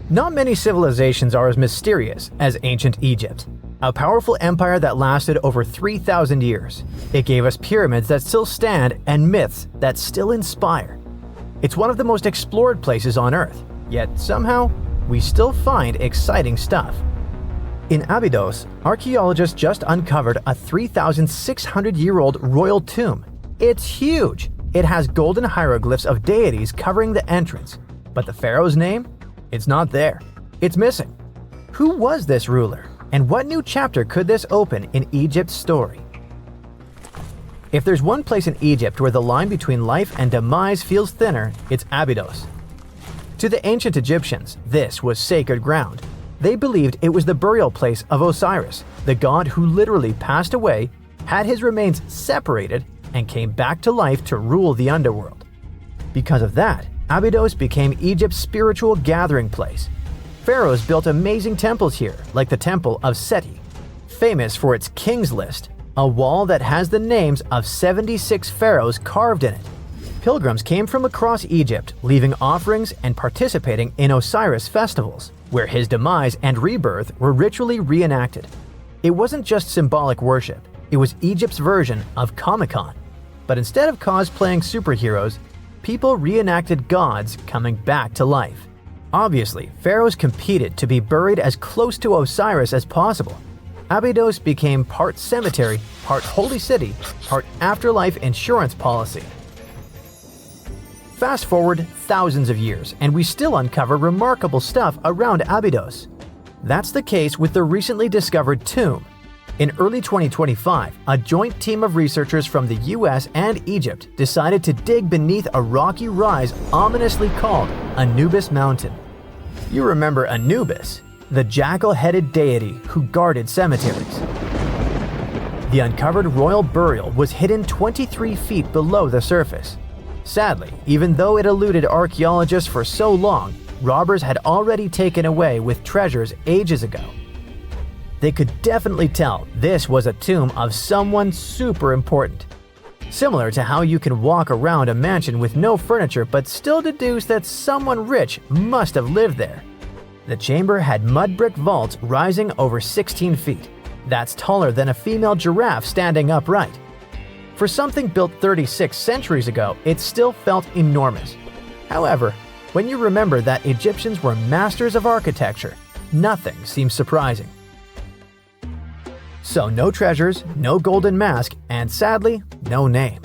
Not many civilizations are as mysterious as ancient Egypt, a powerful empire that lasted over 3,000 years. It gave us pyramids that still stand and myths that still inspire. It's one of the most explored places on Earth, yet somehow we still find exciting stuff. In Abydos, archaeologists just uncovered a 3,600-year-old royal tomb. It's huge! It has golden hieroglyphs of deities covering the entrance, but the pharaoh's name? It's not there. It's missing. Who was this ruler, and what new chapter could this open in Egypt's story? If there's one place in Egypt where the line between life and demise feels thinner, it's Abydos. To the ancient Egyptians, this was sacred ground. They believed it was the burial place of Osiris, the god who literally passed away, had his remains separated, and came back to life to rule the underworld. Because of that, Abydos became Egypt's spiritual gathering place. Pharaohs built amazing temples here, like the Temple of Seti, famous for its King's List, a wall that has the names of 76 pharaohs carved in it. Pilgrims came from across Egypt, leaving offerings and participating in Osiris festivals, where his demise and rebirth were ritually reenacted. It wasn't just symbolic worship, it was Egypt's version of Comic-Con. But instead of cosplaying superheroes, people reenacted gods coming back to life. Obviously, pharaohs competed to be buried as close to Osiris as possible. Abydos became part cemetery, part holy city, part afterlife insurance policy. Fast forward thousands of years, and we still uncover remarkable stuff around Abydos. That's the case with the recently discovered tomb. In early 2025, a joint team of researchers from the US and Egypt decided to dig beneath a rocky rise ominously called Anubis Mountain. You remember Anubis, the jackal-headed deity who guarded cemeteries. The uncovered royal burial was hidden 23 feet below the surface. Sadly, even though it eluded archaeologists for so long, robbers had already taken away with treasures ages ago. They could definitely tell this was a tomb of someone super important. Similar to how you can walk around a mansion with no furniture but still deduce that someone rich must have lived there. The chamber had mud brick vaults rising over 16 feet. That's taller than a female giraffe standing upright. For something built 36 centuries ago, it still felt enormous. However, when you remember that Egyptians were masters of architecture, nothing seems surprising. So no treasures, no golden mask, and sadly, no name.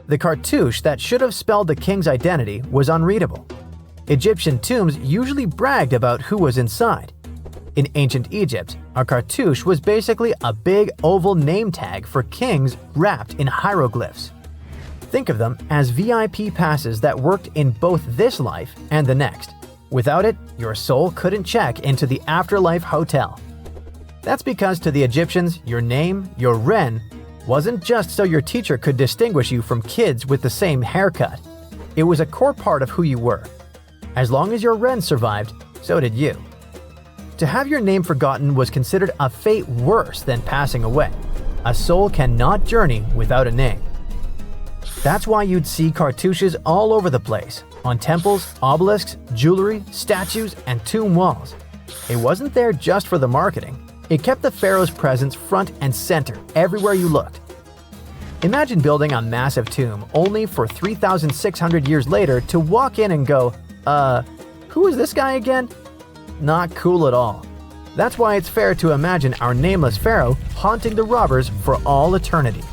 The cartouche that should have spelled the king's identity was unreadable. Egyptian tombs usually bragged about who was inside. In ancient Egypt, a cartouche was basically a big oval name tag for kings wrapped in hieroglyphs. Think of them as VIP passes that worked in both this life and the next. Without it, your soul couldn't check into the afterlife hotel. That's because to the Egyptians, your name, your ren, wasn't just so your teacher could distinguish you from kids with the same haircut. It was a core part of who you were. As long as your ren survived, so did you. To have your name forgotten was considered a fate worse than passing away. A soul cannot journey without a name. That's why you'd see cartouches all over the place, on temples, obelisks, jewelry, statues, and tomb walls. It wasn't there just for the marketing. It kept the pharaoh's presence front and center everywhere you looked. Imagine building a massive tomb only for 3,600 years later to walk in and go, who is this guy again? Not cool at all. That's why it's fair to imagine our nameless pharaoh haunting the robbers for all eternity.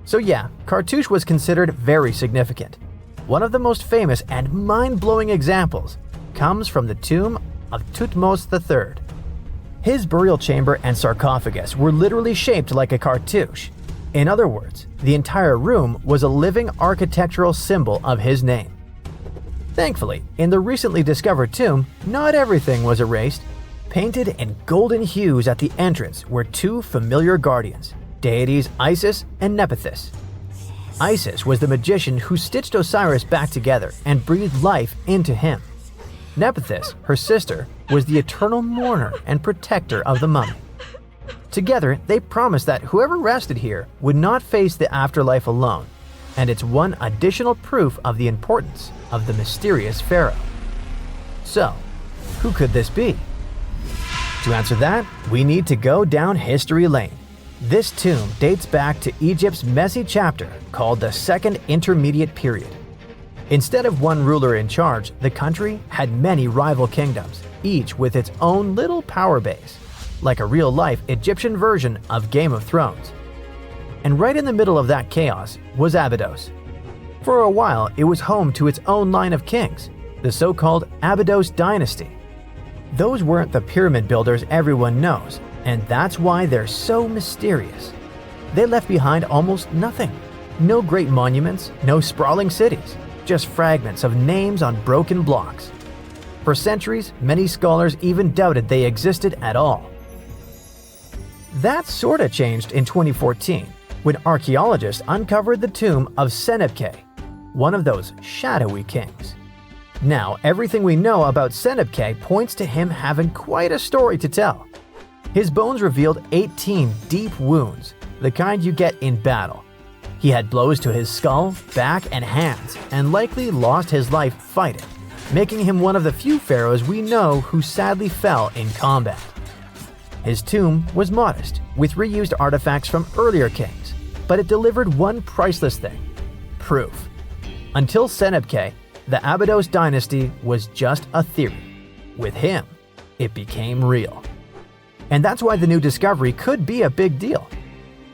So yeah, cartouche was considered very significant. One of the most famous and mind-blowing examples comes from the tomb of Thutmose III. His burial chamber and sarcophagus were literally shaped like a cartouche. In other words, the entire room was a living architectural symbol of his name. Thankfully, in the recently discovered tomb, not everything was erased. Painted in golden hues at the entrance were two familiar guardians, deities Isis and Nephthys. Isis was the magician who stitched Osiris back together and breathed life into him. Nephthys, her sister, was the eternal mourner and protector of the mummy. Together, they promised that whoever rested here would not face the afterlife alone, and it's one additional proof of the importance of the mysterious pharaoh. So, who could this be? To answer that, we need to go down history lane. This tomb dates back to Egypt's messy chapter called the Second Intermediate Period. Instead of one ruler in charge, the country had many rival kingdoms, each with its own little power base, like a real-life Egyptian version of Game of Thrones. And right in the middle of that chaos was Abydos. For a while, it was home to its own line of kings, the so-called Abydos dynasty. Those weren't the pyramid builders everyone knows, and that's why they're so mysterious. They left behind almost nothing. No great monuments, no sprawling cities, just fragments of names on broken blocks. For centuries, many scholars even doubted they existed at all. That sorta changed in 2014, when archaeologists uncovered the tomb of Senebkay, one of those shadowy kings. Now, everything we know about Senebkay points to him having quite a story to tell. His bones revealed 18 deep wounds, the kind you get in battle. He had blows to his skull, back, and hands, and likely lost his life fighting, making him one of the few pharaohs we know who sadly fell in combat. His tomb was modest, with reused artifacts from earlier kings, but it delivered one priceless thing: proof. Until Senebkay, the Abydos dynasty was just a theory. With him, it became real. And that's why the new discovery could be a big deal.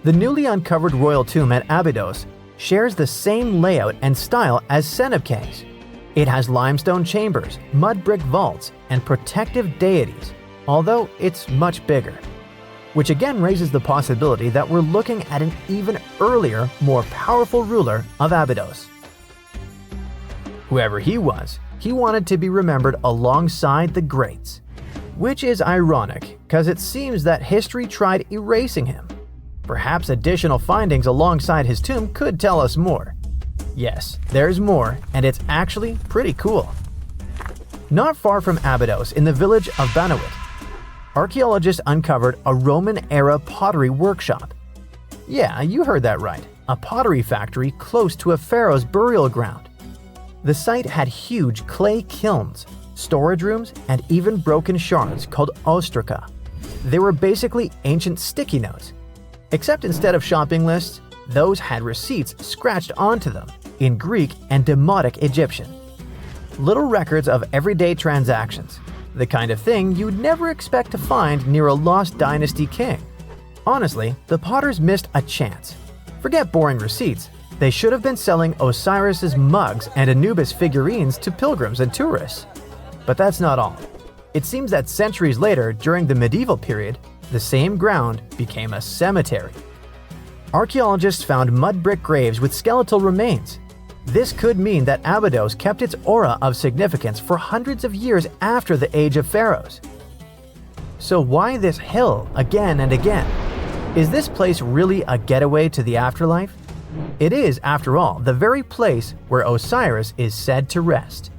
The newly uncovered royal tomb at Abydos shares the same layout and style as Senebkay's. It has limestone chambers, mud brick vaults, and protective deities, although it's much bigger. Which again raises the possibility that we're looking at an even earlier, more powerful ruler of Abydos. Whoever he was, he wanted to be remembered alongside the greats. Which is ironic, because it seems that history tried erasing him. Perhaps additional findings alongside his tomb could tell us more. Yes, there's more, and it's actually pretty cool. Not far from Abydos, in the village of Banawit, archaeologists uncovered a Roman-era pottery workshop. Yeah, you heard that right, a pottery factory close to a pharaoh's burial ground. The site had huge clay kilns, storage rooms, and even broken shards called ostraca. They were basically ancient sticky notes, except instead of shopping lists, those had receipts scratched onto them in Greek and Demotic Egyptian. Little records of everyday transactions, the kind of thing you'd never expect to find near a lost dynasty king. Honestly, the potters missed a chance. Forget boring receipts, they should have been selling Osiris's mugs and Anubis figurines to pilgrims and tourists. But that's not all. It seems that centuries later, during the medieval period, the same ground became a cemetery. Archaeologists found mud brick graves with skeletal remains. This could mean that Abydos kept its aura of significance for hundreds of years after the Age of Pharaohs. So why this hill again and again? Is this place really a getaway to the afterlife? It is, after all, the very place where Osiris is said to rest.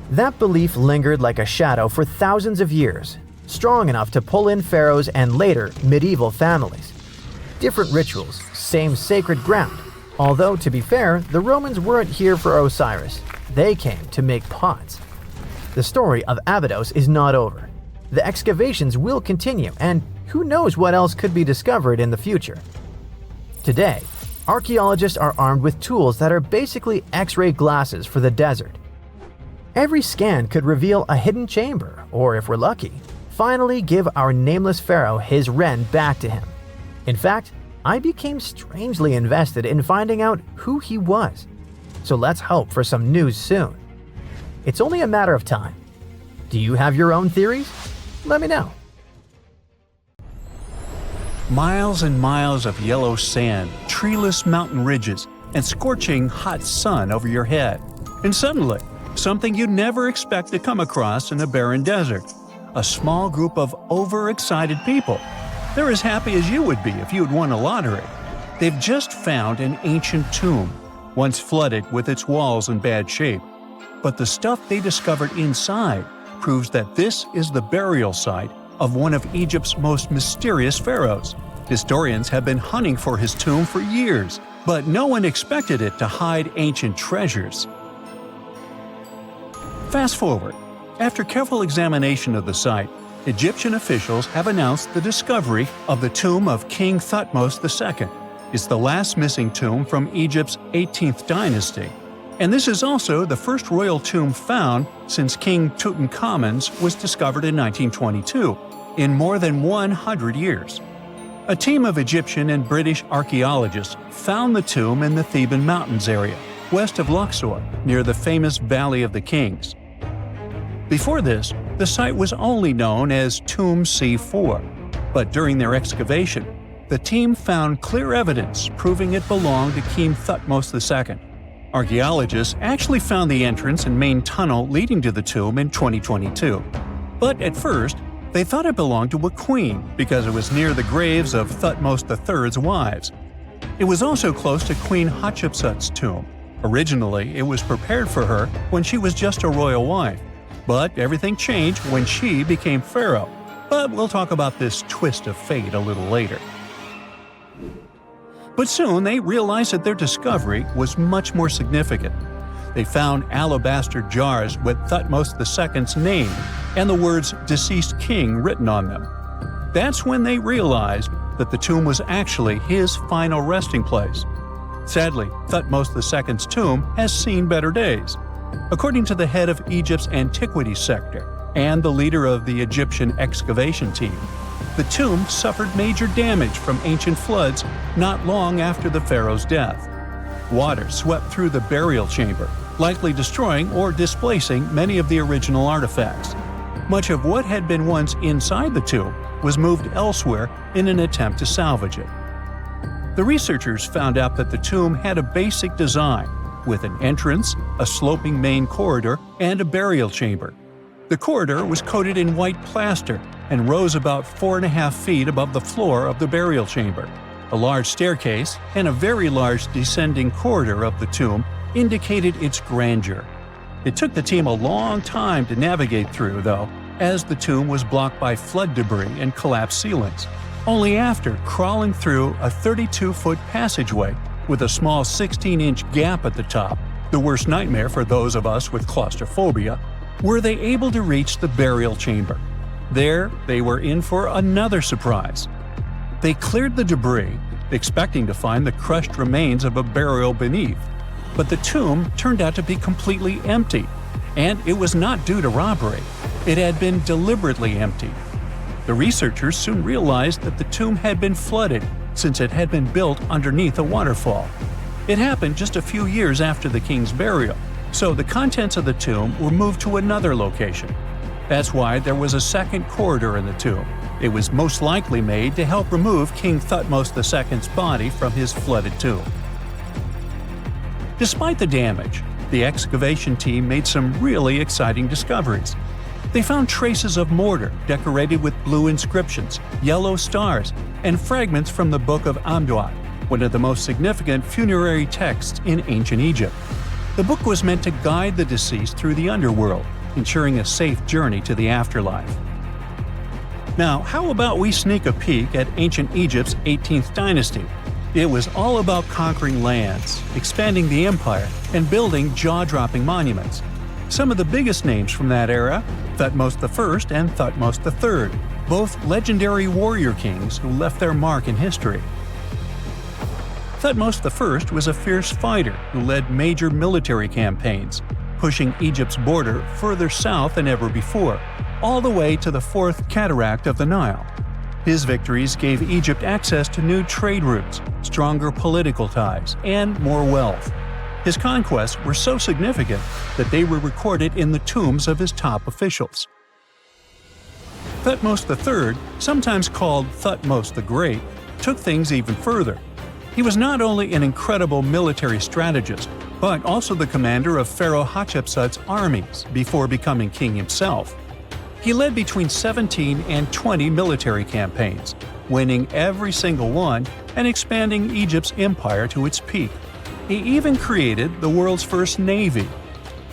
That belief lingered like a shadow for thousands of years, strong enough to pull in pharaohs and later medieval families. Different rituals, same sacred ground. Although, to be fair, the Romans weren't here for Osiris. They came to make pots. The story of Abydos is not over. The excavations will continue, and who knows what else could be discovered in the future. Today, archaeologists are armed with tools that are basically X-ray glasses for the desert. Every scan could reveal a hidden chamber, or if we're lucky, finally give our nameless pharaoh his wren back to him. In fact, I became strangely invested in finding out who he was. So let's hope for some news soon. It's only a matter of time. Do you have your own theories? Let me know. Miles and miles of yellow sand, treeless mountain ridges, and scorching hot sun over your head. And suddenly, something you'd never expect to come across in a barren desert. A small group of overexcited people. They're as happy as you would be if you'd won a lottery. They've just found an ancient tomb, once flooded with its walls in bad shape. But the stuff they discovered inside proves that this is the burial site of one of Egypt's most mysterious pharaohs. Historians have been hunting for his tomb for years, but no one expected it to hide ancient treasures. Fast forward. After careful examination of the site, Egyptian officials have announced the discovery of the tomb of King Thutmose II. It's the last missing tomb from Egypt's 18th dynasty, and this is also the first royal tomb found since King Tutankhamun's was discovered in 1922, in more than 100 years. A team of Egyptian and British archaeologists found the tomb in the Theban Mountains area, west of Luxor, near the famous Valley of the Kings. Before this, the site was only known as Tomb C4, but during their excavation, the team found clear evidence proving it belonged to King Thutmose II. Archaeologists actually found the entrance and main tunnel leading to the tomb in 2022. But at first, they thought it belonged to a queen because it was near the graves of Thutmose III's wives. It was also close to Queen Hatshepsut's tomb. Originally, it was prepared for her when she was just a royal wife. But everything changed when she became pharaoh. But we'll talk about this twist of fate a little later. But soon they realized that their discovery was much more significant. They found alabaster jars with Thutmose II's name and the words "deceased king" written on them. That's when they realized that the tomb was actually his final resting place. Sadly, Thutmose II's tomb has seen better days. According to the head of Egypt's antiquities sector and the leader of the Egyptian excavation team, the tomb suffered major damage from ancient floods not long after the pharaoh's death. Water swept through the burial chamber, likely destroying or displacing many of the original artifacts. Much of what had been once inside the tomb was moved elsewhere in an attempt to salvage it. The researchers found out that the tomb had a basic design, with an entrance, a sloping main corridor, and a burial chamber. The corridor was coated in white plaster and rose about 4.5 feet above the floor of the burial chamber. A large staircase and a very large descending corridor of the tomb indicated its grandeur. It took the team a long time to navigate through, though, as the tomb was blocked by flood debris and collapsed ceilings. Only after crawling through a 32-foot passageway with a small 16-inch gap at the top, the worst nightmare for those of us with claustrophobia, were they able to reach the burial chamber. There, they were in for another surprise. They cleared the debris, expecting to find the crushed remains of a burial beneath. But the tomb turned out to be completely empty, and it was not due to robbery. It had been deliberately emptied. The researchers soon realized that the tomb had been flooded since it had been built underneath a waterfall. It happened just a few years after the king's burial, so the contents of the tomb were moved to another location. That's why there was a second corridor in the tomb. It was most likely made to help remove King Thutmose II's body from his flooded tomb. Despite the damage, the excavation team made some really exciting discoveries. They found traces of mortar decorated with blue inscriptions, yellow stars, and fragments from the Book of Amduat, one of the most significant funerary texts in ancient Egypt. The book was meant to guide the deceased through the underworld, ensuring a safe journey to the afterlife. Now, how about we sneak a peek at ancient Egypt's 18th dynasty? It was all about conquering lands, expanding the empire, and building jaw-dropping monuments. Some of the biggest names from that era, Thutmose I and Thutmose III, both legendary warrior kings who left their mark in history. Thutmose I was a fierce fighter who led major military campaigns, pushing Egypt's border further south than ever before, all the way to the fourth cataract of the Nile. His victories gave Egypt access to new trade routes, stronger political ties, and more wealth. His conquests were so significant that they were recorded in the tombs of his top officials. Thutmose III, sometimes called Thutmose the Great, took things even further. He was not only an incredible military strategist, but also the commander of Pharaoh Hatshepsut's armies before becoming king himself. He led between 17 and 20 military campaigns, winning every single one and expanding Egypt's empire to its peak. He even created the world's first navy.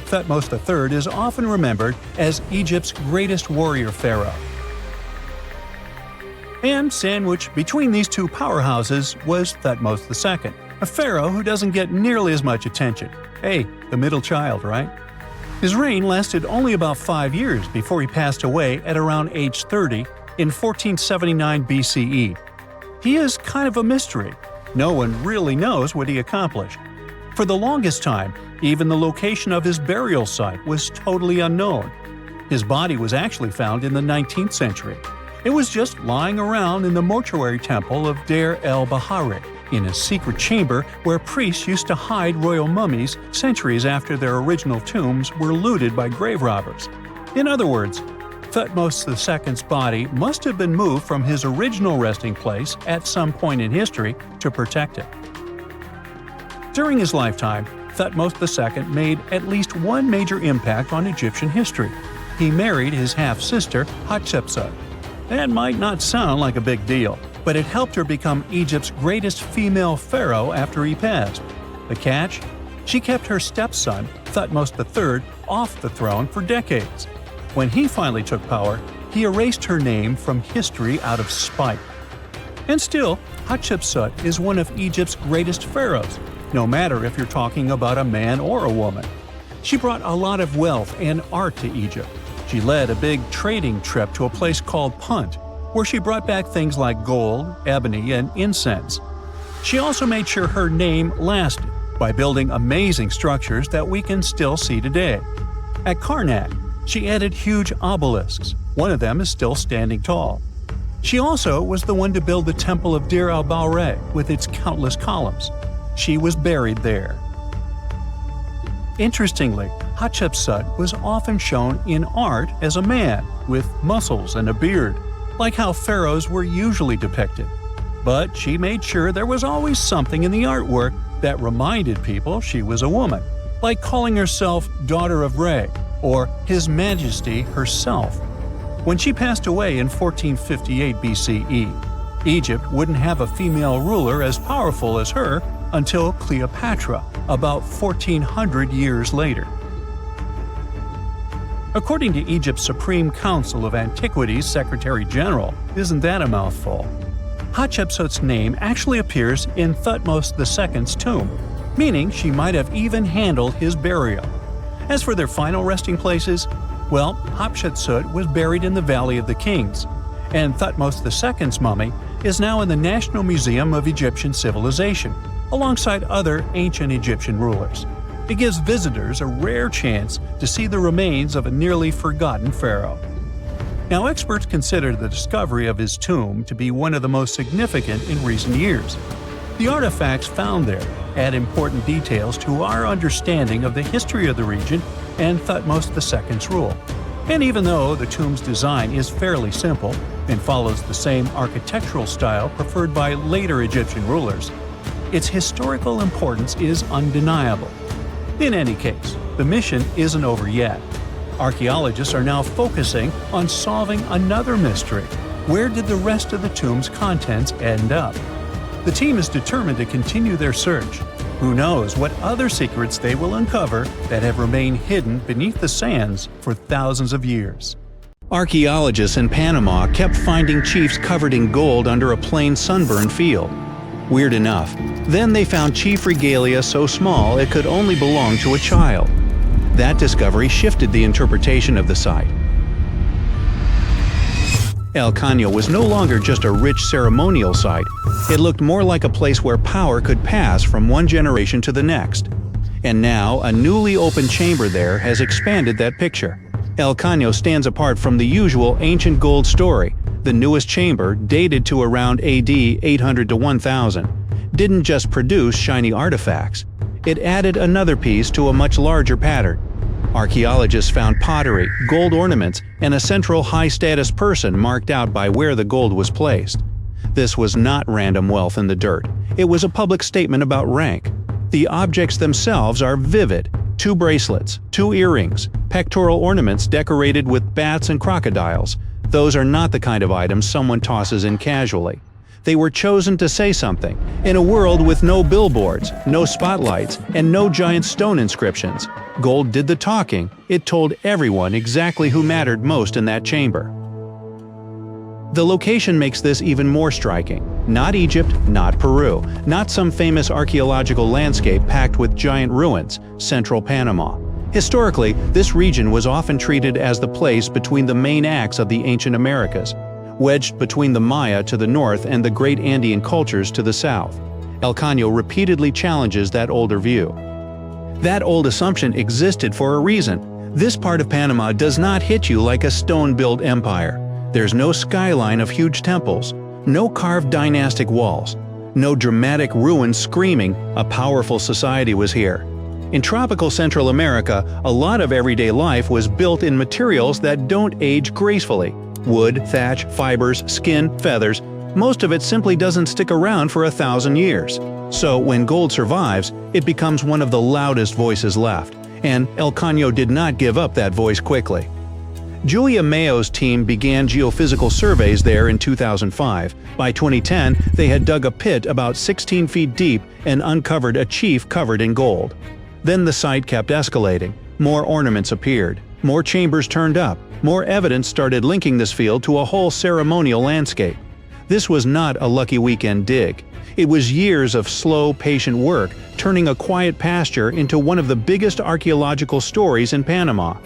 Thutmose III is often remembered as Egypt's greatest warrior pharaoh. And sandwiched between these two powerhouses was Thutmose II, a pharaoh who doesn't get nearly as much attention. Hey, the middle child, right? His reign lasted only about 5 years before he passed away at around age 30 in 1479 BCE. He is kind of a mystery. No one really knows what he accomplished. For the longest time, even the location of his burial site was totally unknown. His body was actually found in the 19th century. It was just lying around in the mortuary temple of Deir el-Bahari, in a secret chamber where priests used to hide royal mummies centuries after their original tombs were looted by grave robbers. In other words, Thutmose II's body must have been moved from his original resting place at some point in history to protect it. During his lifetime, Thutmose II made at least one major impact on Egyptian history. He married his half-sister Hatshepsut. That might not sound like a big deal, but it helped her become Egypt's greatest female pharaoh after he passed. The catch? She kept her stepson, Thutmose III, off the throne for decades. When he finally took power, he erased her name from history out of spite. And still, Hatshepsut is one of Egypt's greatest pharaohs, no matter if you're talking about a man or a woman. She brought a lot of wealth and art to Egypt. She led a big trading trip to a place called Punt, where she brought back things like gold, ebony, and incense. She also made sure her name lasted by building amazing structures that we can still see today. At Karnak, she added huge obelisks. One of them is still standing tall. She also was the one to build the Temple of Deir el-Bahari with its countless columns. She was buried there. Interestingly, Hatshepsut was often shown in art as a man with muscles and a beard, like how pharaohs were usually depicted. But she made sure there was always something in the artwork that reminded people she was a woman, like calling herself Daughter of Re or His Majesty herself. When she passed away in 1458 BCE, Egypt wouldn't have a female ruler as powerful as her until Cleopatra, about 1400 years later. According to Egypt's Supreme Council of Antiquities Secretary General, isn't that a mouthful? Hatshepsut's name actually appears in Thutmose II's tomb, meaning she might have even handled his burial. As for their final resting places, well, Hatshepsut was buried in the Valley of the Kings, and Thutmose II's mummy is now in the National Museum of Egyptian Civilization, alongside other ancient Egyptian rulers. It gives visitors a rare chance to see the remains of a nearly forgotten pharaoh. Now, experts consider the discovery of his tomb to be one of the most significant in recent years. The artifacts found there add important details to our understanding of the history of the region and Thutmose II's rule. And even though the tomb's design is fairly simple and follows the same architectural style preferred by later Egyptian rulers, its historical importance is undeniable. In any case, the mission isn't over yet. Archaeologists are now focusing on solving another mystery. Where did the rest of the tomb's contents end up? The team is determined to continue their search. Who knows what other secrets they will uncover that have remained hidden beneath the sands for thousands of years. Archaeologists in Panama kept finding chiefs covered in gold under a plain sunburned field. Weird enough, then they found chief regalia so small it could only belong to a child. That discovery shifted the interpretation of the site. El Caño was no longer just a rich ceremonial site. It looked more like a place where power could pass from one generation to the next. And now, a newly opened chamber there has expanded that picture. El Caño stands apart from the usual ancient gold story. The newest chamber, dated to around AD 800 to 1000, didn't just produce shiny artifacts. It added another piece to a much larger pattern. Archaeologists found pottery, gold ornaments, and a central high-status person marked out by where the gold was placed. This was not random wealth in the dirt. It was a public statement about rank. The objects themselves are vivid: 2 bracelets, 2 earrings, pectoral ornaments decorated with bats and crocodiles. Those are not the kind of items someone tosses in casually. They were chosen to say something. In a world with no billboards, no spotlights, and no giant stone inscriptions, gold did the talking. It told everyone exactly who mattered most in that chamber. The location makes this even more striking. Not Egypt, not Peru, not some famous archaeological landscape packed with giant ruins, central Panama. Historically, this region was often treated as the place between the main acts of the ancient Americas, wedged between the Maya to the north and the great Andean cultures to the south. El Caño repeatedly challenges that older view. That old assumption existed for a reason. This part of Panama does not hit you like a stone-built empire. There's no skyline of huge temples, no carved dynastic walls, no dramatic ruins screaming a powerful society was here. In tropical Central America, a lot of everyday life was built in materials that don't age gracefully. Wood, thatch, fibers, skin, feathers. Most of it simply doesn't stick around for 1,000 years. So when gold survives, it becomes one of the loudest voices left. And El Caño did not give up that voice quickly. Julia Mayo's team began geophysical surveys there in 2005. By 2010, they had dug a pit about 16 feet deep and uncovered a chief covered in gold. Then the site kept escalating. More ornaments appeared. More chambers turned up. More evidence started linking this field to a whole ceremonial landscape. This was not a lucky weekend dig. It was years of slow, patient work, turning a quiet pasture into one of the biggest archaeological stories in Panama.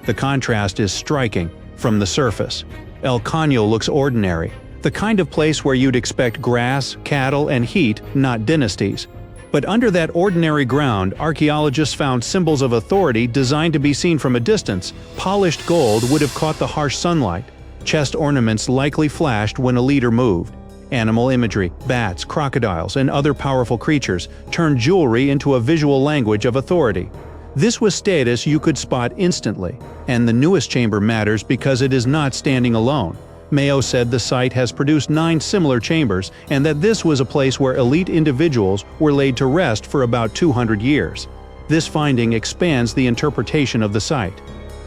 The contrast is striking from the surface. El Caño looks ordinary, the kind of place where you'd expect grass, cattle, and heat, not dynasties. But under that ordinary ground, archaeologists found symbols of authority designed to be seen from a distance. Polished gold would have caught the harsh sunlight. Chest ornaments likely flashed when a leader moved. Animal imagery, bats, crocodiles, and other powerful creatures turned jewelry into a visual language of authority. This was status you could spot instantly, and the newest chamber matters because it is not standing alone. Mayo said the site has produced 9 similar chambers and that this was a place where elite individuals were laid to rest for about 200 years. This finding expands the interpretation of the site.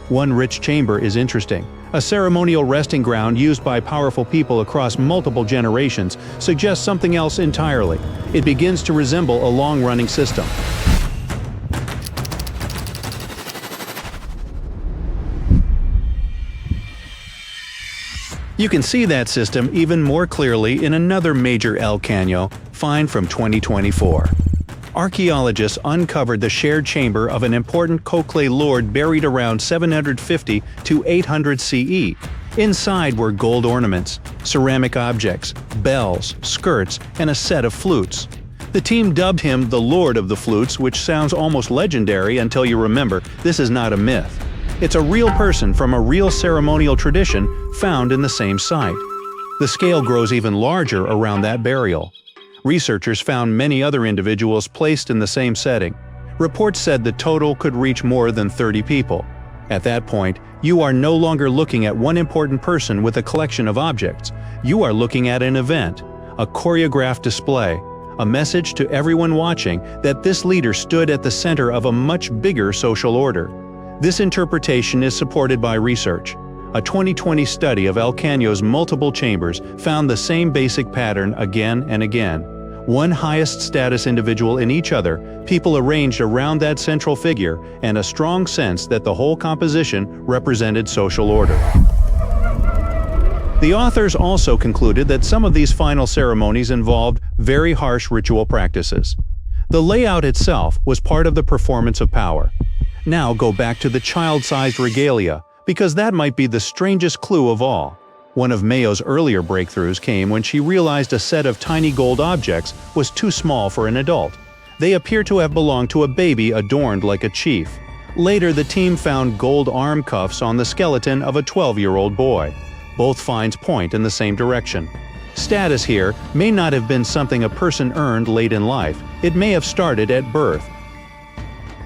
One rich chamber is interesting. A ceremonial resting ground used by powerful people across multiple generations suggests something else entirely. It begins to resemble a long-running system. You can see that system even more clearly in another major El Caño find from 2024. Archaeologists uncovered the shared chamber of an important Cocle lord buried around 750 to 800 CE. Inside were gold ornaments, ceramic objects, bells, skirts, and a set of flutes. The team dubbed him the Lord of the Flutes, which sounds almost legendary until you remember this is not a myth. It's a real person from a real ceremonial tradition found in the same site. The scale grows even larger around that burial. Researchers found many other individuals placed in the same setting. Reports said the total could reach more than 30 people. At that point, you are no longer looking at one important person with a collection of objects. You are looking at an event, a choreographed display, a message to everyone watching that this leader stood at the center of a much bigger social order. This interpretation is supported by research. A 2020 study of El Caño's multiple chambers found the same basic pattern again and again. One highest status individual in each other, people arranged around that central figure, and a strong sense that the whole composition represented social order. The authors also concluded that some of these final ceremonies involved very harsh ritual practices. The layout itself was part of the performance of power. Now go back to the child-sized regalia, because that might be the strangest clue of all. One of Mayo's earlier breakthroughs came when she realized a set of tiny gold objects was too small for an adult. They appear to have belonged to a baby adorned like a chief. Later, the team found gold arm cuffs on the skeleton of a 12-year-old boy. Both finds point in the same direction. Status here may not have been something a person earned late in life. It may have started at birth.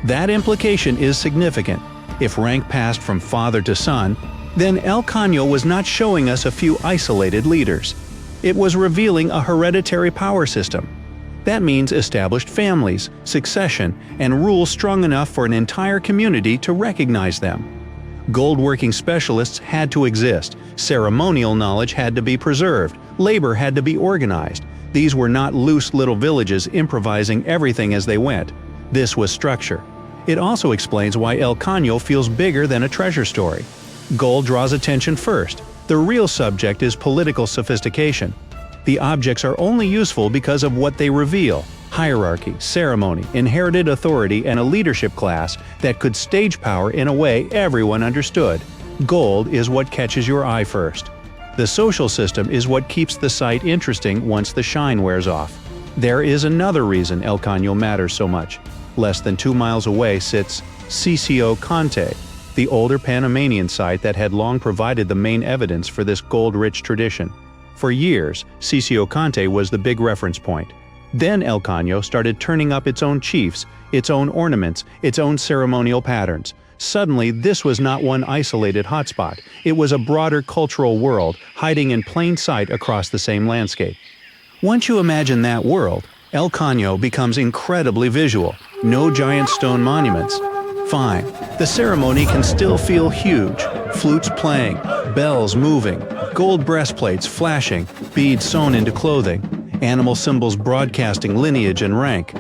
That implication is significant. If rank passed from father to son, then El Caño was not showing us a few isolated leaders. It was revealing a hereditary power system. That means established families, succession, and rules strong enough for an entire community to recognize them. Gold-working specialists had to exist, ceremonial knowledge had to be preserved, labor had to be organized. These were not loose little villages improvising everything as they went. This was structure. It also explains why El Caño feels bigger than a treasure story. Gold draws attention first. The real subject is political sophistication. The objects are only useful because of what they reveal. hierarchy, ceremony, inherited authority, and a leadership class that could stage power in a way everyone understood. Gold is what catches your eye first. The social system is what keeps the site interesting once the shine wears off. There is another reason El Caño matters so much. Less than 2 miles away sits Sitio Conte, the older Panamanian site that had long provided the main evidence for this gold-rich tradition. For years, Sitio Conte was the big reference point. Then El Caño started turning up its own chiefs, its own ornaments, its own ceremonial patterns. Suddenly, this was not one isolated hotspot. It was a broader cultural world hiding in plain sight across the same landscape. Once you imagine that world, El Caño becomes incredibly visual. No giant stone monuments. Fine, the ceremony can still feel huge. Flutes playing, bells moving, gold breastplates flashing, beads sewn into clothing, animal symbols broadcasting lineage and rank.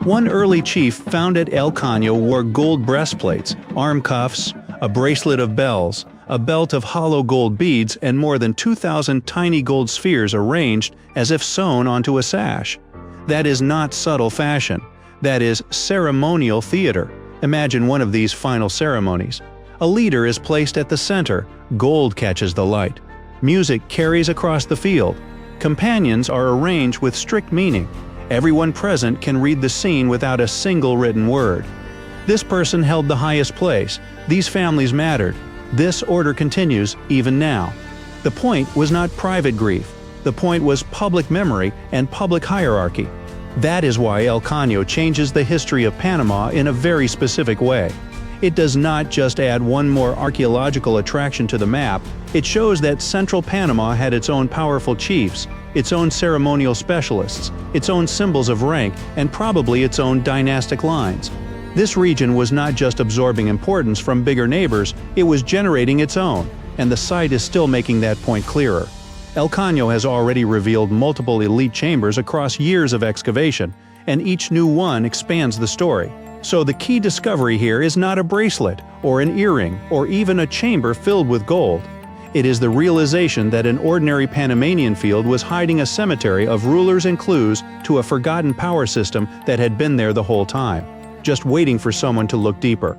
One early chief found at El Caño wore gold breastplates, arm cuffs, a bracelet of bells, a belt of hollow gold beads, and more than 2,000 tiny gold spheres arranged as if sewn onto a sash. That is not subtle fashion. That is ceremonial theater. Imagine one of these final ceremonies. A leader is placed at the center, gold catches the light. Music carries across the field. Companions are arranged with strict meaning. Everyone present can read the scene without a single written word. This person held the highest place. These families mattered. This order continues even now. The point was not private grief. The point was public memory and public hierarchy. That is why El Caño changes the history of Panama in a very specific way. It does not just add one more archaeological attraction to the map, it shows that central Panama had its own powerful chiefs, its own ceremonial specialists, its own symbols of rank, and probably its own dynastic lines. This region was not just absorbing importance from bigger neighbors, it was generating its own, and the site is still making that point clearer. El Caño has already revealed multiple elite chambers across years of excavation, and each new one expands the story. So the key discovery here is not a bracelet, or an earring, or even a chamber filled with gold. It is the realization that an ordinary Panamanian field was hiding a cemetery of rulers and clues to a forgotten power system that had been there the whole time, just waiting for someone to look deeper.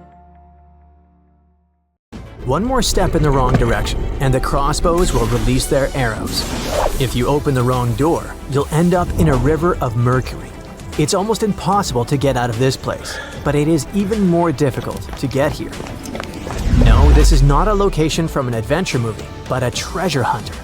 One more step in the wrong direction, and the crossbows will release their arrows. If you open the wrong door, you'll end up in a river of mercury. It's almost impossible to get out of this place, but it is even more difficult to get here. No, this is not a location from an adventure movie, but a treasure hunter.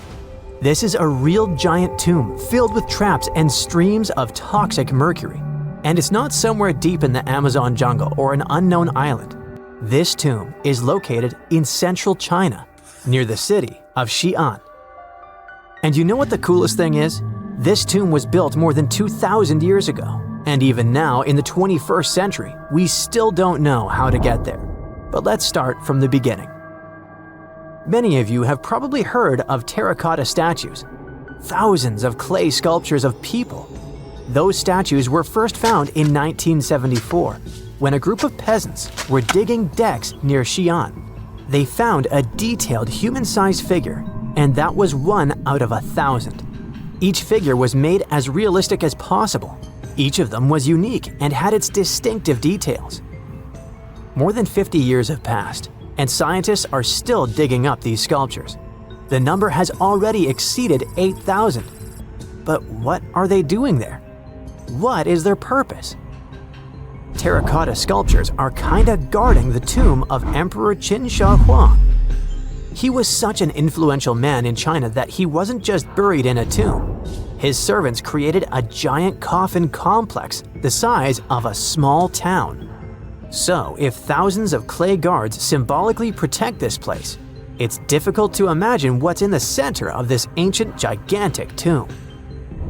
This is a real giant tomb filled with traps and streams of toxic mercury. And it's not somewhere deep in the Amazon jungle or an unknown island. This tomb is located in central China, near the city of Xi'an. And you know what the coolest thing is? This tomb was built more than 2,000 years ago. And even now, in the 21st century, we still don't know how to get there. But let's start from the beginning. Many of you have probably heard of terracotta statues. Thousands of clay sculptures of people. Those statues were first found in 1974, when a group of peasants were digging decks near Xi'an. They found a detailed human-sized figure, and that was 1 out of 1,000. Each figure was made as realistic as possible. Each of them was unique and had its distinctive details. More than 50 years have passed, and scientists are still digging up these sculptures. The number has already exceeded 8,000. But what are they doing there? What is their purpose? Terracotta sculptures are kinda guarding the tomb of Emperor Qin Shi Huang. He was such an influential man in China that he wasn't just buried in a tomb. His servants created a giant coffin complex the size of a small town. So, if thousands of clay guards symbolically protect this place, it's difficult to imagine what's in the center of this ancient, gigantic tomb.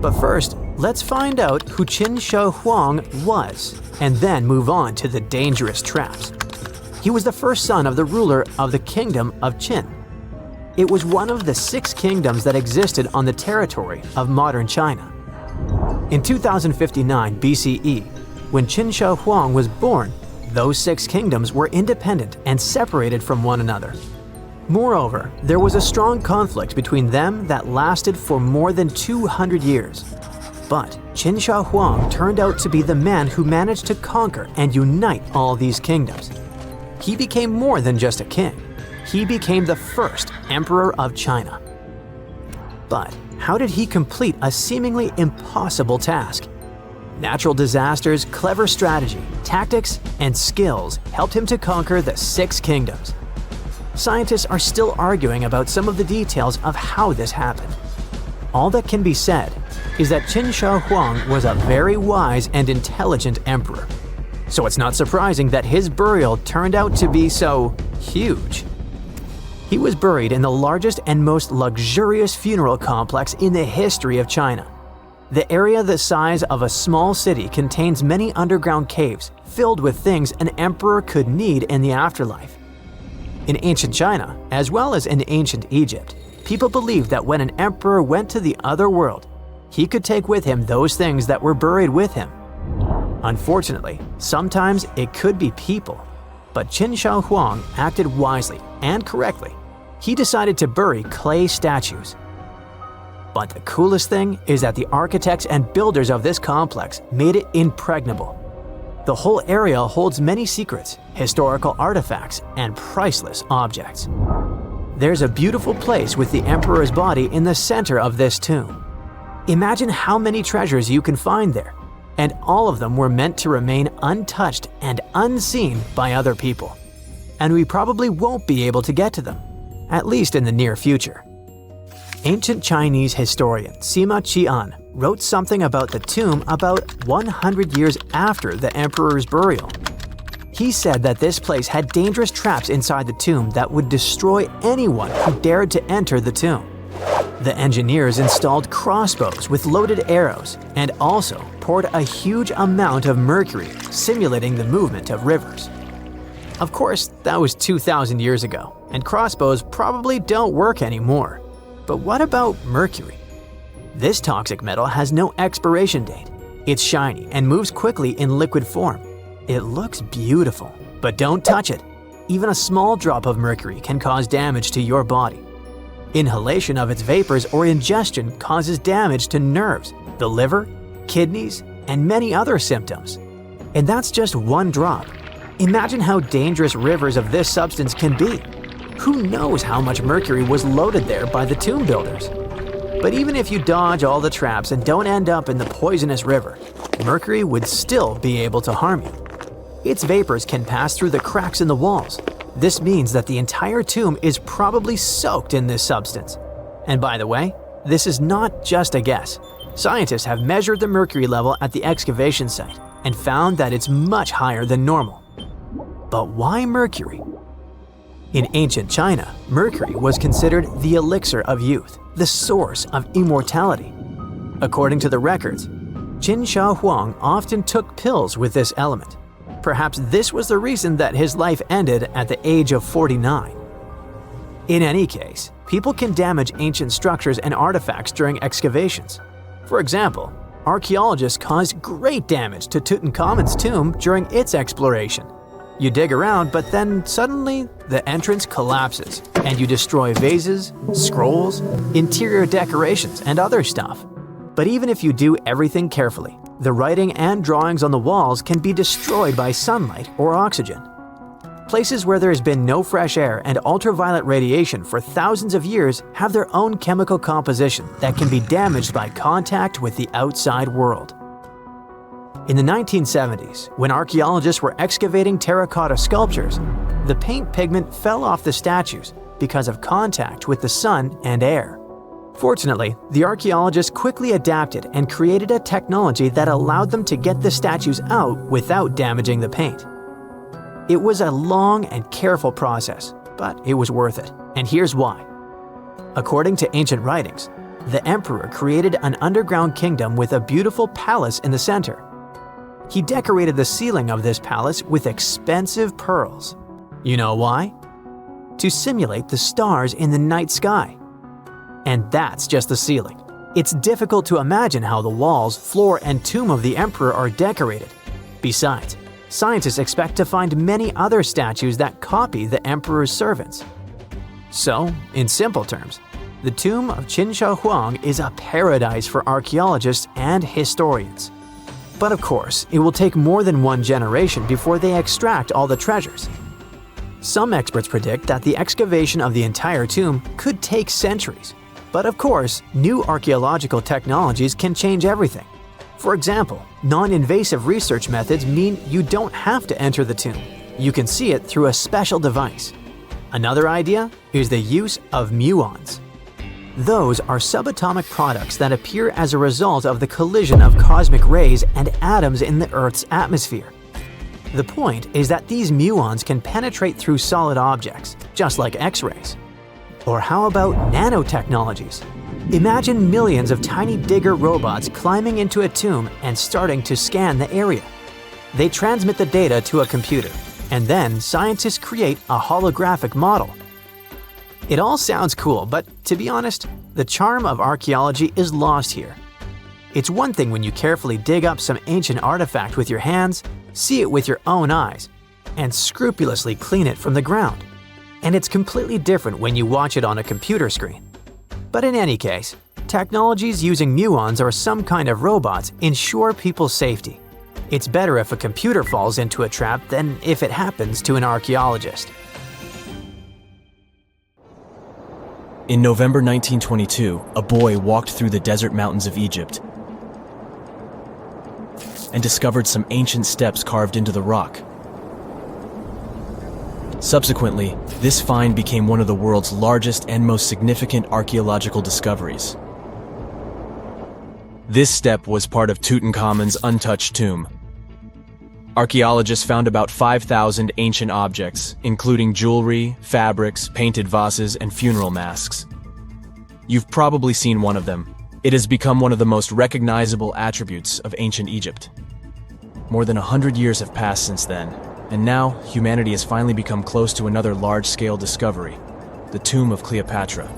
But first, let's find out who Qin Shi Huang was, and then move on to the dangerous traps. He was the first son of the ruler of the kingdom of Qin. It was one of the 6 kingdoms that existed on the territory of modern China. In 2059 BCE, when Qin Shi Huang was born, those 6 kingdoms were independent and separated from one another. Moreover, there was a strong conflict between them that lasted for more than 200 years. But Qin Shi Huang turned out to be the man who managed to conquer and unite all these kingdoms. He became more than just a king. He became the first emperor of China. But how did he complete a seemingly impossible task? Natural disasters, clever strategy, tactics, and skills helped him to conquer the 6 kingdoms. Scientists are still arguing about some of the details of how this happened. All that can be said is that Qin Shi Huang was a very wise and intelligent emperor. So it's not surprising that his burial turned out to be so huge. He was buried in the largest and most luxurious funeral complex in the history of China. The area the size of a small city contains many underground caves filled with things an emperor could need in the afterlife. In ancient China, as well as in ancient Egypt, people believed that when an emperor went to the other world, he could take with him those things that were buried with him. Unfortunately, sometimes it could be people, but Qin Shi Huang acted wisely and correctly. He decided to bury clay statues. But the coolest thing is that the architects and builders of this complex made it impregnable. The whole area holds many secrets, historical artifacts, and priceless objects. There's a beautiful place with the emperor's body in the center of this tomb. Imagine how many treasures you can find there, and all of them were meant to remain untouched and unseen by other people. And we probably won't be able to get to them, at least in the near future. Ancient Chinese historian Sima Qian wrote something about the tomb about 100 years after the emperor's burial. He said that this place had dangerous traps inside the tomb that would destroy anyone who dared to enter the tomb. The engineers installed crossbows with loaded arrows and also poured a huge amount of mercury, simulating the movement of rivers. Of course, that was 2,000 years ago, and crossbows probably don't work anymore. But what about mercury? This toxic metal has no expiration date. It's shiny and moves quickly in liquid form. It looks beautiful, but don't touch it. Even a small drop of mercury can cause damage to your body. Inhalation of its vapors or ingestion causes damage to nerves, the liver, kidneys, and many other symptoms. And that's just one drop. Imagine how dangerous rivers of this substance can be. Who knows how much mercury was loaded there by the tomb builders? But even if you dodge all the traps and don't end up in the poisonous river, mercury would still be able to harm you. Its vapors can pass through the cracks in the walls. This means that the entire tomb is probably soaked in this substance. And by the way, this is not just a guess. Scientists have measured the mercury level at the excavation site and found that it's much higher than normal. But why mercury? In ancient China, mercury was considered the elixir of youth, the source of immortality. According to the records, Qin Shi Huang often took pills with this element. Perhaps this was the reason that his life ended at the age of 49. In any case, people can damage ancient structures and artifacts during excavations. For example, archaeologists caused great damage to Tutankhamun's tomb during its exploration. You dig around, but then suddenly the entrance collapses and you destroy vases, scrolls, interior decorations, and other stuff. But even if you do everything carefully, the writing and drawings on the walls can be destroyed by sunlight or oxygen. Places where there has been no fresh air and ultraviolet radiation for thousands of years have their own chemical composition that can be damaged by contact with the outside world. In the 1970s, when archaeologists were excavating terracotta sculptures, the paint pigment fell off the statues because of contact with the sun and air. Fortunately, the archaeologists quickly adapted and created a technology that allowed them to get the statues out without damaging the paint. It was a long and careful process, but it was worth it, and here's why. According to ancient writings, the emperor created an underground kingdom with a beautiful palace in the center. He decorated the ceiling of this palace with expensive pearls. You know why? To simulate the stars in the night sky. And that's just the ceiling. It's difficult to imagine how the walls, floor, and tomb of the emperor are decorated. Besides, scientists expect to find many other statues that copy the emperor's servants. So, in simple terms, the tomb of Qin Shi Huang is a paradise for archaeologists and historians. But of course, it will take more than one generation before they extract all the treasures. Some experts predict that the excavation of the entire tomb could take centuries. But of course, new archaeological technologies can change everything. For example, non-invasive research methods mean you don't have to enter the tomb. You can see it through a special device. Another idea is the use of muons. Those are subatomic products that appear as a result of the collision of cosmic rays and atoms in the Earth's atmosphere. The point is that these muons can penetrate through solid objects, just like X-rays. Or how about nanotechnologies? Imagine millions of tiny digger robots climbing into a tomb and starting to scan the area. They transmit the data to a computer, and then scientists create a holographic model. It all sounds cool, but to be honest, the charm of archaeology is lost here. It's one thing when you carefully dig up some ancient artifact with your hands, see it with your own eyes, and scrupulously clean it from the ground. And it's completely different when you watch it on a computer screen. But in any case, technologies using muons or some kind of robots ensure people's safety. It's better if a computer falls into a trap than if it happens to an archaeologist. In November 1922, a boy walked through the desert mountains of Egypt and discovered some ancient steps carved into the rock. Subsequently, this find became one of the world's largest and most significant archaeological discoveries. This step was part of Tutankhamun's untouched tomb. Archaeologists found about 5,000 ancient objects, including jewelry, fabrics, painted vases, and funeral masks. You've probably seen one of them. It has become one of the most recognizable attributes of ancient Egypt. More than 100 years have passed since then, and now humanity has finally become close to another large-scale discovery, the tomb of Cleopatra.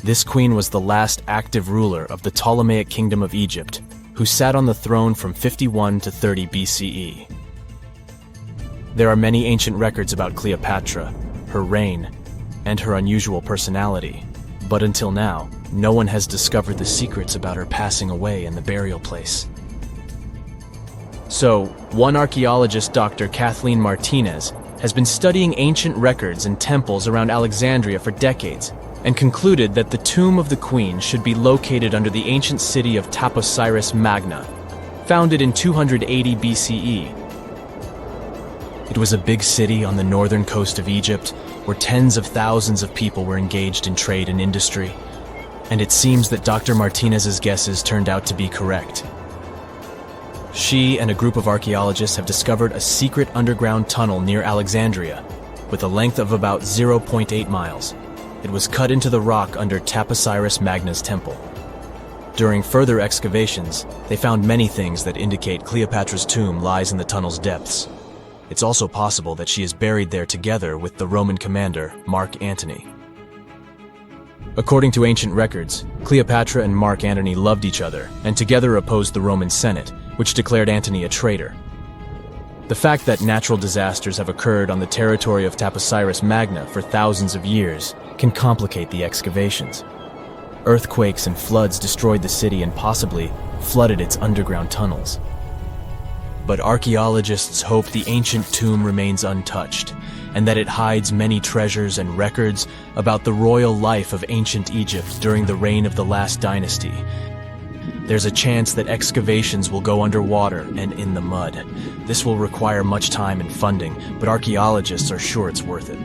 This queen was the last active ruler of the Ptolemaic Kingdom of Egypt, who sat on the throne from 51 to 30 BCE. There are many ancient records about Cleopatra, her reign, and her unusual personality, but until now, no one has discovered the secrets about her passing away in the burial place. So, one archaeologist, Dr. Kathleen Martinez, has been studying ancient records and temples around Alexandria for decades, and concluded that the tomb of the queen should be located under the ancient city of Taposiris Magna, founded in 280 BCE. It was a big city on the northern coast of Egypt, where tens of thousands of people were engaged in trade and industry, and it seems that Dr. Martinez's guesses turned out to be correct. She and a group of archaeologists have discovered a secret underground tunnel near Alexandria, with a length of about 0.8 miles. It was cut into the rock under Taposiris Magna's temple. During further excavations, they found many things that indicate Cleopatra's tomb lies in the tunnel's depths. It's also possible that she is buried there together with the Roman commander, Mark Antony. According to ancient records, Cleopatra and Mark Antony loved each other and together opposed the Roman Senate, which declared Antony a traitor. The fact that natural disasters have occurred on the territory of Taposiris Magna for thousands of years can complicate the excavations. Earthquakes and floods destroyed the city and possibly flooded its underground tunnels. But archaeologists hope the ancient tomb remains untouched, and that it hides many treasures and records about the royal life of ancient Egypt during the reign of the last dynasty. There's a chance that excavations will go underwater and in the mud. This will require much time and funding, but archaeologists are sure it's worth it.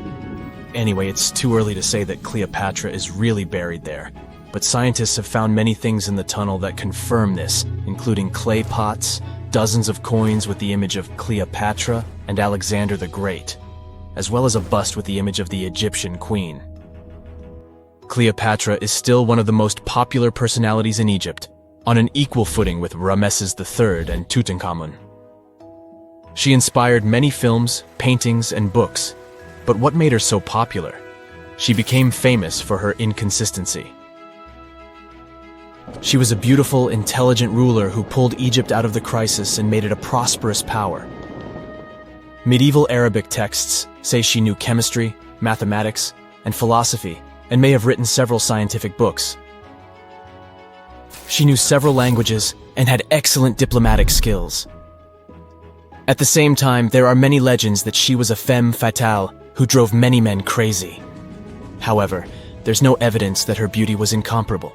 Anyway, it's too early to say that Cleopatra is really buried there, but scientists have found many things in the tunnel that confirm this, including clay pots, dozens of coins with the image of Cleopatra and Alexander the Great, as well as a bust with the image of the Egyptian queen. Cleopatra is still one of the most popular personalities in Egypt, on an equal footing with Ramesses III and Tutankhamun. She inspired many films, paintings, and books, but what made her so popular? She became famous for her inconsistency. She was a beautiful, intelligent ruler who pulled Egypt out of the crisis and made it a prosperous power. Medieval Arabic texts say she knew chemistry, mathematics, and philosophy, and may have written several scientific books. She knew several languages and had excellent diplomatic skills. At the same time, there are many legends that she was a femme fatale who drove many men crazy. However, there's no evidence that her beauty was incomparable.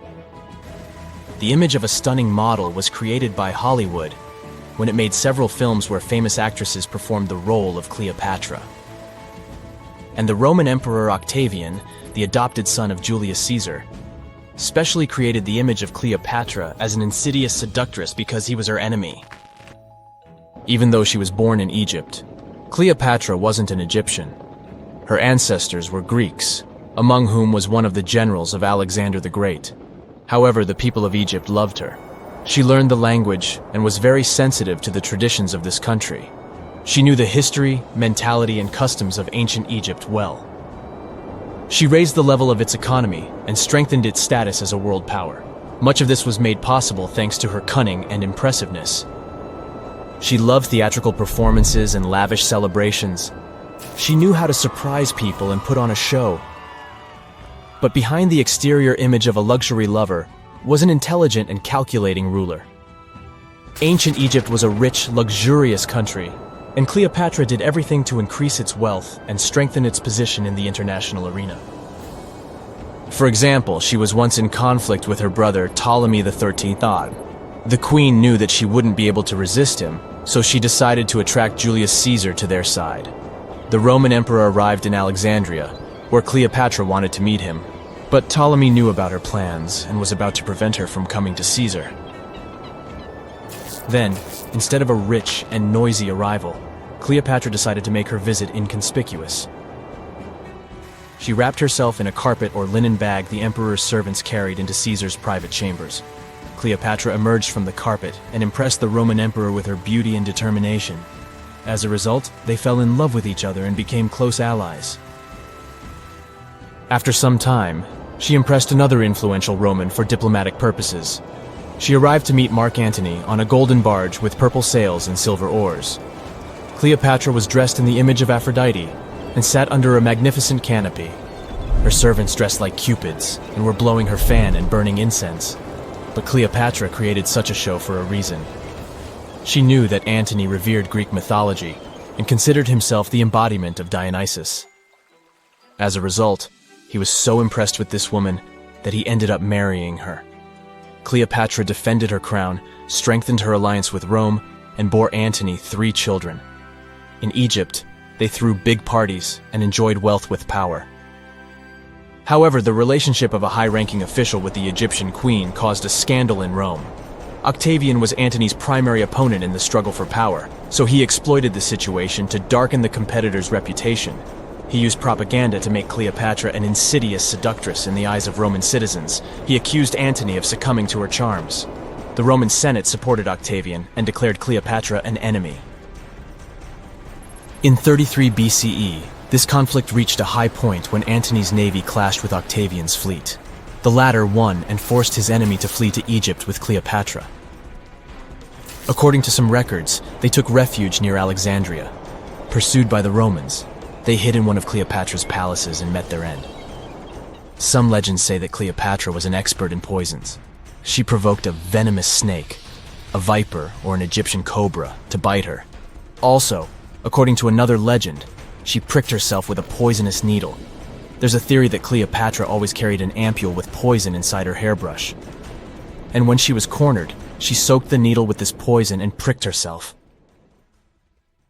The image of a stunning model was created by Hollywood when it made several films where famous actresses performed the role of Cleopatra. And the Roman Emperor Octavian, the adopted son of Julius Caesar, specially created the image of Cleopatra as an insidious seductress because he was her enemy. Even though she was born in Egypt, Cleopatra wasn't an Egyptian. Her ancestors were Greeks, among whom was one of the generals of Alexander the Great. However, the people of Egypt loved her. She learned the language and was very sensitive to the traditions of this country. She knew the history, mentality, and customs of ancient Egypt well. She raised the level of its economy and strengthened its status as a world power. Much of this was made possible thanks to her cunning and impressiveness. She loved theatrical performances and lavish celebrations. She knew how to surprise people and put on a show. But behind the exterior image of a luxury lover was an intelligent and calculating ruler. Ancient Egypt was a rich, luxurious country, and Cleopatra did everything to increase its wealth and strengthen its position in the international arena. For example, she was once in conflict with her brother Ptolemy XIII. The queen knew that she wouldn't be able to resist him, so she decided to attract Julius Caesar to their side. The Roman emperor arrived in Alexandria, where Cleopatra wanted to meet him, but Ptolemy knew about her plans and was about to prevent her from coming to Caesar. Then, instead of a rich and noisy arrival, Cleopatra decided to make her visit inconspicuous. She wrapped herself in a carpet or linen bag the emperor's servants carried into Caesar's private chambers. Cleopatra emerged from the carpet and impressed the Roman emperor with her beauty and determination. As a result, they fell in love with each other and became close allies. After some time, she impressed another influential Roman for diplomatic purposes. She arrived to meet Mark Antony on a golden barge with purple sails and silver oars. Cleopatra was dressed in the image of Aphrodite and sat under a magnificent canopy. Her servants dressed like cupids and were blowing her fan and burning incense. But Cleopatra created such a show for a reason. She knew that Antony revered Greek mythology and considered himself the embodiment of Dionysus. As a result, he was so impressed with this woman that he ended up marrying her. Cleopatra defended her crown, strengthened her alliance with Rome, and bore Antony 3 children. In Egypt, they threw big parties and enjoyed wealth with power. However, the relationship of a high-ranking official with the Egyptian queen caused a scandal in Rome. Octavian was Antony's primary opponent in the struggle for power, so he exploited the situation to darken the competitor's reputation. He used propaganda to make Cleopatra an insidious seductress in the eyes of Roman citizens. He accused Antony of succumbing to her charms. The Roman Senate supported Octavian and declared Cleopatra an enemy. In 33 BCE, this conflict reached a high point when Antony's navy clashed with Octavian's fleet. The latter won and forced his enemy to flee to Egypt with Cleopatra. According to some records, they took refuge near Alexandria. Pursued by the Romans, they hid in one of Cleopatra's palaces and met their end. Some legends say that Cleopatra was an expert in poisons. She provoked a venomous snake, a viper or an Egyptian cobra, to bite her. Also, according to another legend, she pricked herself with a poisonous needle. There's a theory that Cleopatra always carried an ampule with poison inside her hairbrush. And when she was cornered, she soaked the needle with this poison and pricked herself.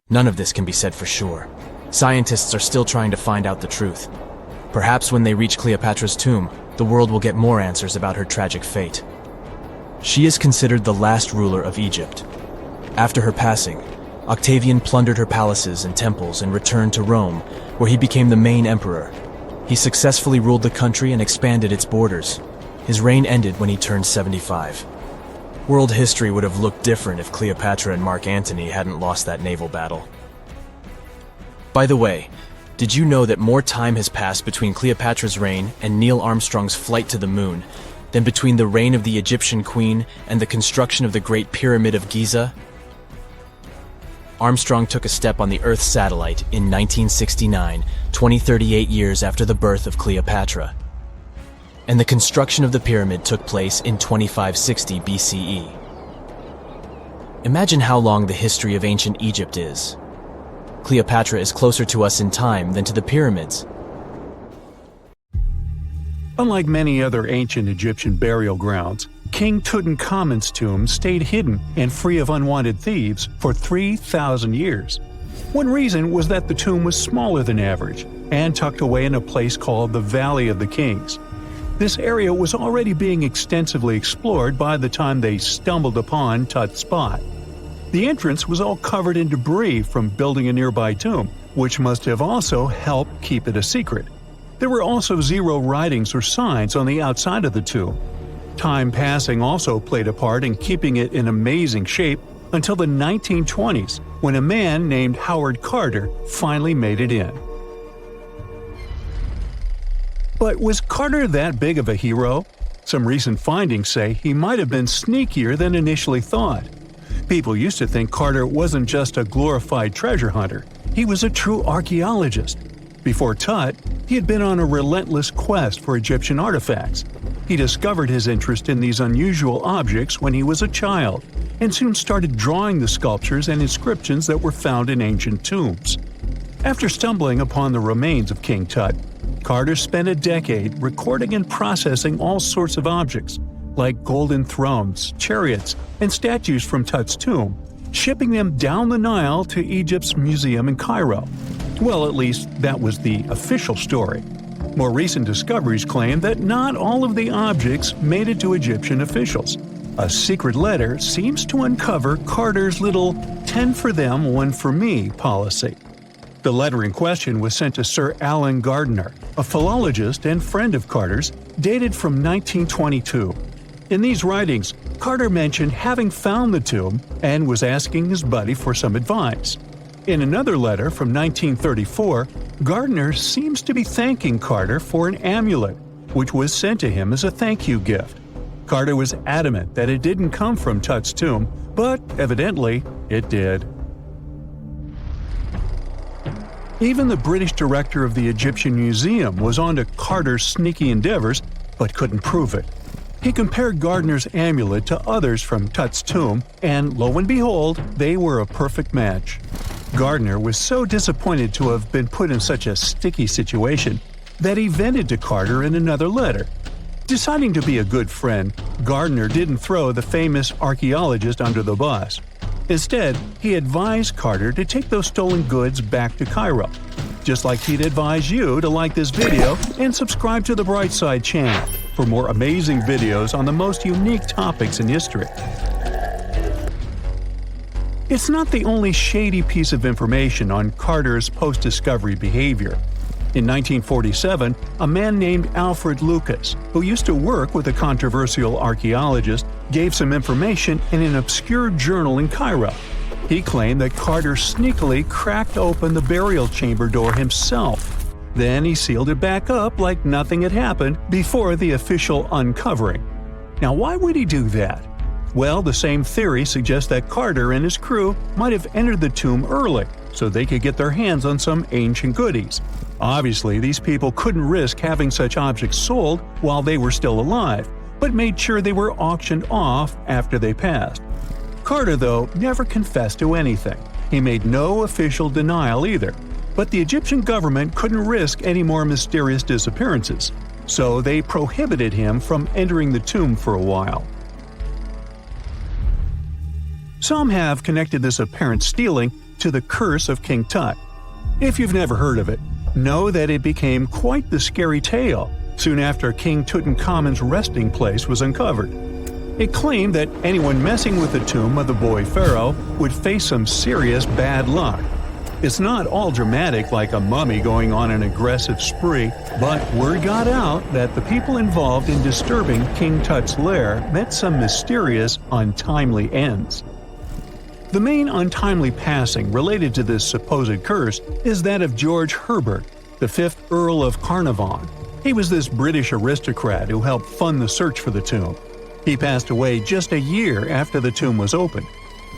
None of this can be said for sure. Scientists are still trying to find out the truth. Perhaps when they reach Cleopatra's tomb, the world will get more answers about her tragic fate. She is considered the last ruler of Egypt. After her passing, Octavian plundered her palaces and temples and returned to Rome, where he became the main emperor. He successfully ruled the country and expanded its borders. His reign ended when he turned 75. World history would have looked different if Cleopatra and Mark Antony hadn't lost that naval battle. By the way, did you know that more time has passed between Cleopatra's reign and Neil Armstrong's flight to the moon than between the reign of the Egyptian queen and the construction of the Great Pyramid of Giza? Armstrong took a step on the Earth satellite in 1969, 38 years after the birth of Cleopatra. and the construction of the pyramid took place in 2560 BCE. Imagine how long the history of ancient Egypt is. Cleopatra is closer to us in time than to the pyramids. Unlike many other ancient Egyptian burial grounds, King Tutankhamun's tomb stayed hidden and free of unwanted thieves for 3,000 years. One reason was that the tomb was smaller than average and tucked away in a place called the Valley of the Kings. This area was already being extensively explored by the time they stumbled upon Tut's spot. The entrance was all covered in debris from building a nearby tomb, which must have also helped keep it a secret. There were also zero writings or signs on the outside of the tomb. Time passing also played a part in keeping it in amazing shape until the 1920s, when a man named Howard Carter finally made it in. But was Carter that big of a hero? Some recent findings say he might have been sneakier than initially thought. People used to think Carter wasn't just a glorified treasure hunter, he was a true archaeologist. Before Tut, he had been on a relentless quest for Egyptian artifacts. He discovered his interest in these unusual objects when he was a child, and soon started drawing the sculptures and inscriptions that were found in ancient tombs. After stumbling upon the remains of King Tut, Carter spent a decade recording and processing all sorts of objects, like golden thrones, chariots, and statues from Tut's tomb, shipping them down the Nile to Egypt's museum in Cairo. Well, at least that was the official story. More recent discoveries claim that not all of the objects made it to Egyptian officials. A secret letter seems to uncover Carter's little 10 for them, 1 for me policy. The letter in question was sent to Sir Alan Gardiner, a philologist and friend of Carter's, dated from 1922. In these writings, Carter mentioned having found the tomb and was asking his buddy for some advice. In another letter from 1934, Gardiner seems to be thanking Carter for an amulet, which was sent to him as a thank you gift. Carter was adamant that it didn't come from Tut's tomb, but evidently it did. Even the British director of the Egyptian Museum was onto Carter's sneaky endeavors, but couldn't prove it. He compared Gardiner's amulet to others from Tut's tomb, and lo and behold, they were a perfect match. Gardiner was so disappointed to have been put in such a sticky situation that he vented to Carter in another letter. Deciding to be a good friend, Gardiner didn't throw the famous archaeologist under the bus. Instead, he advised Carter to take those stolen goods back to Cairo, just like he'd advise you to like this video and subscribe to the Brightside channel for more amazing videos on the most unique topics in history. It's not the only shady piece of information on Carter's post-discovery behavior. In 1947, a man named Alfred Lucas, who used to work with a controversial archaeologist, gave some information in an obscure journal in Cairo. He claimed that Carter sneakily cracked open the burial chamber door himself. Then he sealed it back up like nothing had happened before the official uncovering. Now, why would he do that? Well, the same theory suggests that Carter and his crew might have entered the tomb early so they could get their hands on some ancient goodies. Obviously, these people couldn't risk having such objects sold while they were still alive, but made sure they were auctioned off after they passed. Carter, though, never confessed to anything. He made no official denial either, but the Egyptian government couldn't risk any more mysterious disappearances, so they prohibited him from entering the tomb for a while. Some have connected this apparent stealing to the curse of King Tut. If you've never heard of it, know that it became quite the scary tale soon after King Tutankhamun's resting place was uncovered. It claimed that anyone messing with the tomb of the boy pharaoh would face some serious bad luck. It's not all dramatic like a mummy going on an aggressive spree, but word got out that the people involved in disturbing King Tut's lair met some mysterious, untimely ends. The main untimely passing related to this supposed curse is that of George Herbert, the 5th Earl of Carnarvon. He was this British aristocrat who helped fund the search for the tomb. He passed away just a year after the tomb was opened.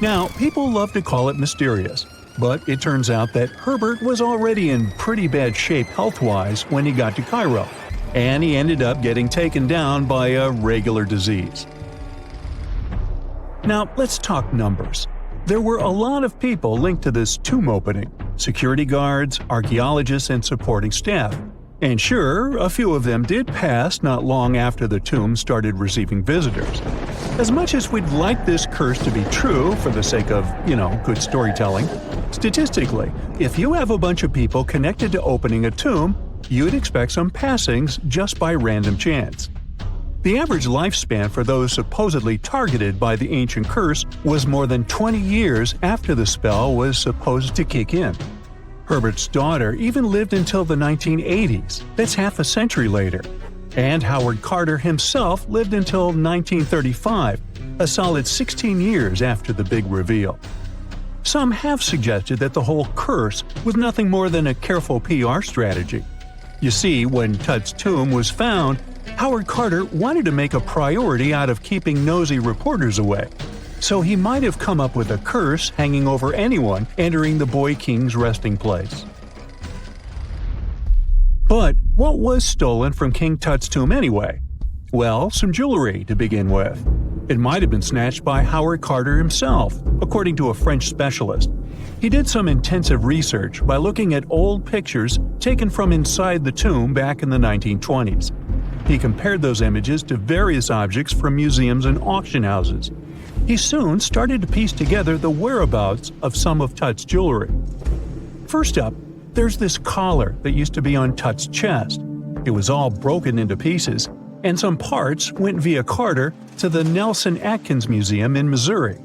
Now, people love to call it mysterious, but it turns out that Herbert was already in pretty bad shape health-wise when he got to Cairo. and he ended up getting taken down by a regular disease. Now, let's talk numbers. There were a lot of people linked to this tomb opening: security guards, archaeologists, and supporting staff. And sure, a few of them did pass not long after the tomb started receiving visitors. As much as we'd like this curse to be true for the sake of, good storytelling, statistically, if you have a bunch of people connected to opening a tomb, you'd expect some passings just by random chance. The average lifespan for those supposedly targeted by the ancient curse was more than 20 years after the spell was supposed to kick in. Herbert's daughter even lived until the 1980s, that's half a century later. And Howard Carter himself lived until 1935, a solid 16 years after the big reveal. Some have suggested that the whole curse was nothing more than a careful PR strategy. You see, when Tut's tomb was found, Howard Carter wanted to make a priority out of keeping nosy reporters away. So he might have come up with a curse hanging over anyone entering the Boy King's resting place. But what was stolen from King Tut's tomb anyway? Well, some jewelry to begin with. It might have been snatched by Howard Carter himself, according to a French specialist. He did some intensive research by looking at old pictures taken from inside the tomb back in the 1920s. He compared those images to various objects from museums and auction houses. He soon started to piece together the whereabouts of some of Tut's jewelry. First up, there's this collar that used to be on Tut's chest. It was all broken into pieces, and some parts went via Carter to the Nelson Atkins Museum in Missouri.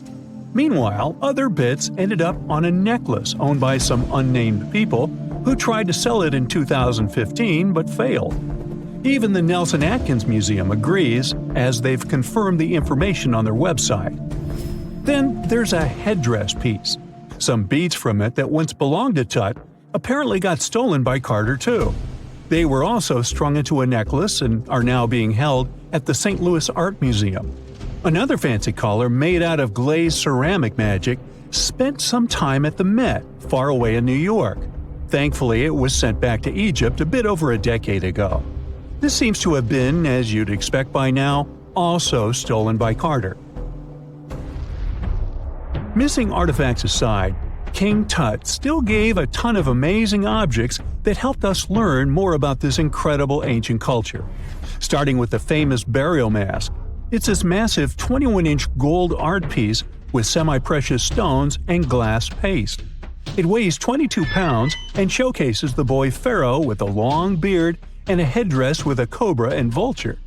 Meanwhile, other bits ended up on a necklace owned by some unnamed people who tried to sell it in 2015 but failed. Even the Nelson Atkins Museum agrees, as they've confirmed the information on their website. Then there's a headdress piece. Some beads from it that once belonged to Tut apparently got stolen by Carter too. They were also strung into a necklace and are now being held at the St. Louis Art Museum. Another fancy collar made out of glazed ceramic magic spent some time at the Met, far away in New York. Thankfully, it was sent back to Egypt a bit over a decade ago. This seems to have been, as you'd expect by now, also stolen by Carter. Missing artifacts aside, King Tut still gave a ton of amazing objects that helped us learn more about this incredible ancient culture. Starting with the famous burial mask. It's this massive 21-inch gold art piece with semi-precious stones and glass paste. It weighs 22 pounds and showcases the boy pharaoh with a long beard and a headdress with a cobra and vulture.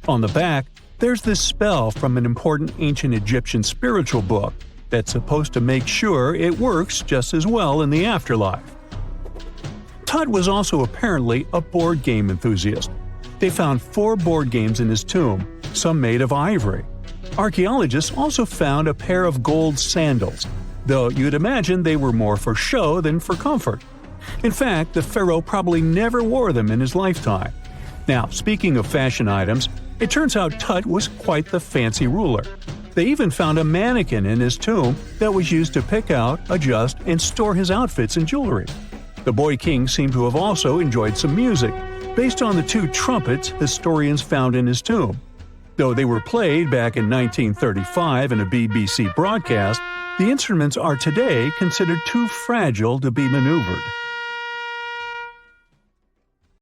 On the back, there's this spell from an important ancient Egyptian spiritual book that's supposed to make sure it works just as well in the afterlife. Tut was also apparently a board game enthusiast. They found 4 board games in his tomb, some made of ivory. Archaeologists also found a pair of gold sandals, though you'd imagine they were more for show than for comfort. In fact, the pharaoh probably never wore them in his lifetime. Now, speaking of fashion items, it turns out Tut was quite the fancy ruler. They even found a mannequin in his tomb that was used to pick out, adjust, and store his outfits and jewelry. The boy king seemed to have also enjoyed some music, based on the 2 trumpets historians found in his tomb. Though they were played back in 1935 in a BBC broadcast, the instruments are today considered too fragile to be maneuvered.